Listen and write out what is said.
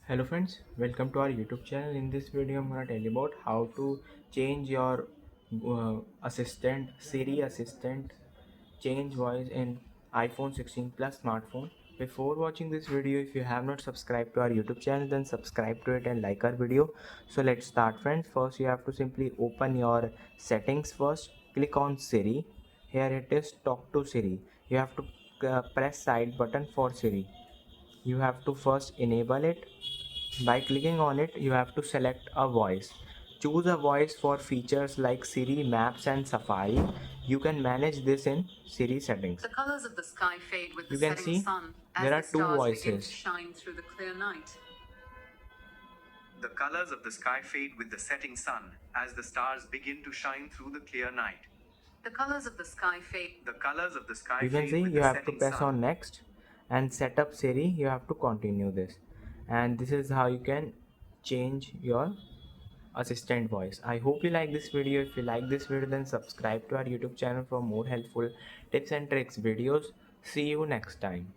Hello friends, welcome to our YouTube channel. In this video I'm going to tell you about how to change your assistant Siri assistant change voice in iPhone 16 Plus smartphone. Before watching this video, if you have not subscribed to our YouTube channel, then subscribe to it and like our video. So let's start friends. First you have to simply open your settings first. Click on Siri. Here it is talk to Siri. You have to press side button for Siri. You have to first enable it. By clicking on it, you have to select a voice. Choose a voice for features like Siri, Maps and Safari. You can manage this in Siri settings. The colors of the sky fade with the You can setting see sun as there are the two stars begin to voices. shine through the clear night. The colors of the sky fade with the setting sun as the stars begin to shine through the clear night. The colors of the sky fade. The colors of the sky You can fade see with you the have to setting press on sun. next and set up Siri. You have to continue this. And this is how you can change your assistant voice. I hope you like this video. If you like this video, then subscribe to our YouTube channel for more helpful tips and tricks videos. See you next time.